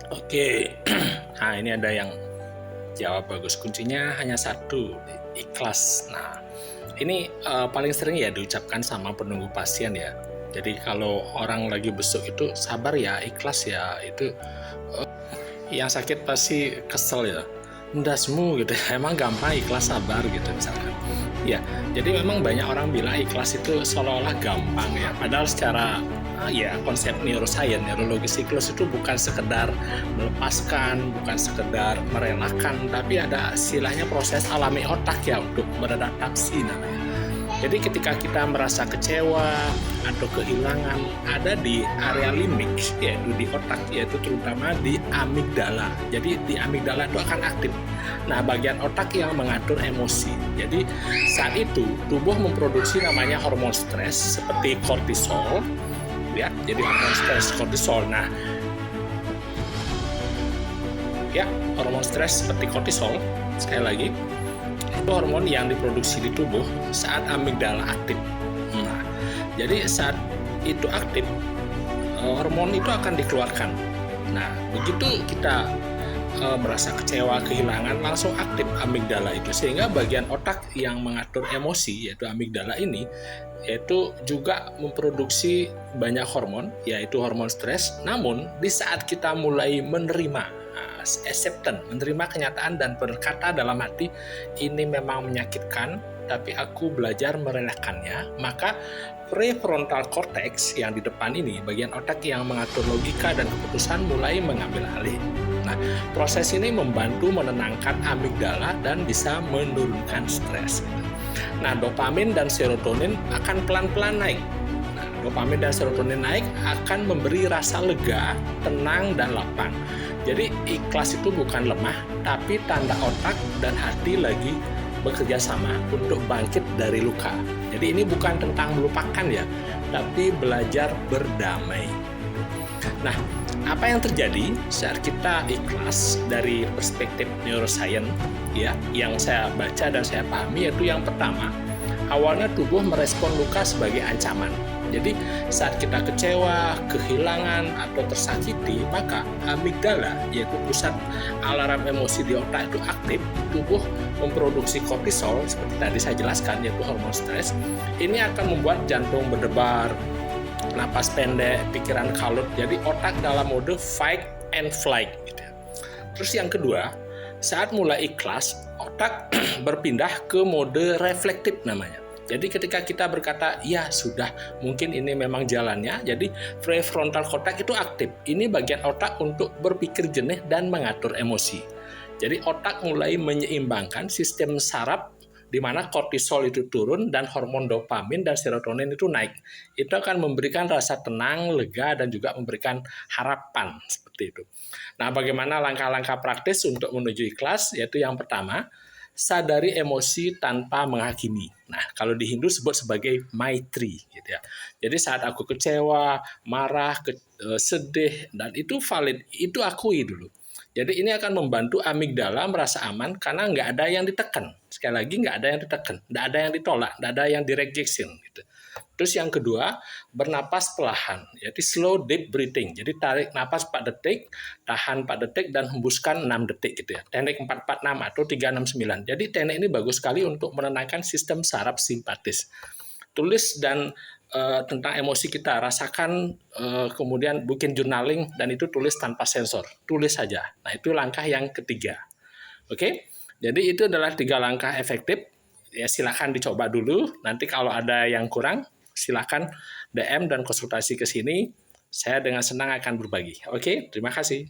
Oke, nah ini ada yang jawab bagus. Kuncinya hanya satu, ikhlas. Nah, ini paling sering ya diucapkan sama penunggu pasien ya. Jadi kalau orang lagi besuk itu sabar ya, ikhlas ya. Itu yang sakit pasti kesel ya. Ndasmu gitu. Emang gampang ikhlas sabar gitu misalkan. Ya, jadi memang banyak orang bilang ikhlas itu seolah-olah gampang ya. Padahal secara ya konsep neuroscience, neurologi siklus itu bukan sekedar melepaskan, bukan sekedar merelakan, tapi ada istilahnya proses alami otak ya untuk beradaptasi namanya. Jadi ketika kita merasa kecewa atau kehilangan, ada di area limbik, yaitu di otak, yaitu terutama di amigdala. Jadi di amigdala itu akan aktif. Nah, bagian otak yang mengatur emosi. Jadi saat itu tubuh memproduksi namanya hormon stres seperti kortisol, ya. Jadi hormon stres kortisol. Nah, ya hormon stres seperti kortisol, sekali lagi, itu hormon yang diproduksi di tubuh saat amigdala aktif. Nah, jadi saat itu aktif, hormon itu akan dikeluarkan. Nah, begitu kita merasa kecewa, kehilangan, langsung aktif amigdala itu, sehingga bagian otak yang mengatur emosi, yaitu amigdala ini, yaitu juga memproduksi banyak hormon, yaitu hormon stres. Namun di saat kita mulai menerima acceptance, menerima kenyataan dan berkata dalam hati, ini memang menyakitkan, tapi aku belajar merelakannya, maka prefrontal cortex yang di depan ini, bagian otak yang mengatur logika dan keputusan, mulai mengambil alih. Nah, proses ini membantu menenangkan amigdala dan bisa menurunkan stres. Nah, dopamin dan serotonin akan pelan-pelan naik. Nah, dopamin dan serotonin naik akan memberi rasa lega, tenang, dan lapang. Jadi ikhlas itu bukan lemah, tapi tanda otak dan hati lagi bekerja sama untuk bangkit dari luka. Jadi ini bukan tentang melupakan ya, tapi belajar berdamai. Nah, apa yang terjadi saat kita ikhlas dari perspektif neuroscience ya, yang saya baca dan saya pahami, yaitu yang pertama, awalnya tubuh merespon luka sebagai ancaman. Jadi saat kita kecewa, kehilangan, atau tersakiti, maka amigdala, yaitu pusat alarm emosi di otak itu aktif, tubuh memproduksi kortisol, seperti tadi saya jelaskan, yaitu hormon stres. Ini akan membuat jantung berdebar, napas pendek, pikiran kalut. Jadi otak dalam mode fight and flight gitu. Terus yang kedua, saat mulai ikhlas, otak berpindah ke mode reflektif namanya. Jadi ketika kita berkata, ya sudah, mungkin ini memang jalannya, jadi prefrontal cortex itu aktif. Ini bagian otak untuk berpikir jernih dan mengatur emosi. Jadi otak mulai menyeimbangkan sistem saraf di mana kortisol itu turun dan hormon dopamin dan serotonin itu naik. Itu akan memberikan rasa tenang, lega, dan juga memberikan harapan seperti itu. Nah, bagaimana langkah-langkah praktis untuk menuju ikhlas? Yaitu yang pertama, sadari emosi tanpa menghakimi. Nah, kalau di Hindu sebut sebagai maitri, gitu ya. Jadi saat aku kecewa, marah, sedih, dan itu valid, itu akui dulu. Jadi ini akan membantu amigdala merasa aman karena nggak ada yang ditekan. Sekali lagi, nggak ada yang ditekan, nggak ada yang ditolak, nggak ada yang di-rejection. Gitu. Terus yang kedua, bernapas perlahan, yaitu slow deep breathing. Jadi tarik napas 4 detik, tahan 4 detik, dan hembuskan 6 detik gitu ya. Teknik 446 atau 369. Jadi teknik ini bagus sekali untuk menenangkan sistem saraf simpatis. Tulis dan tentang emosi kita, rasakan, kemudian bikin journaling, dan itu tulis tanpa sensor, tulis saja. Nah, itu langkah yang ketiga. Oke, jadi itu adalah 3 langkah efektif. Ya, silakan dicoba dulu. Nanti kalau ada yang kurang, silakan DM dan konsultasi ke sini. Saya dengan senang akan berbagi. Oke, terima kasih.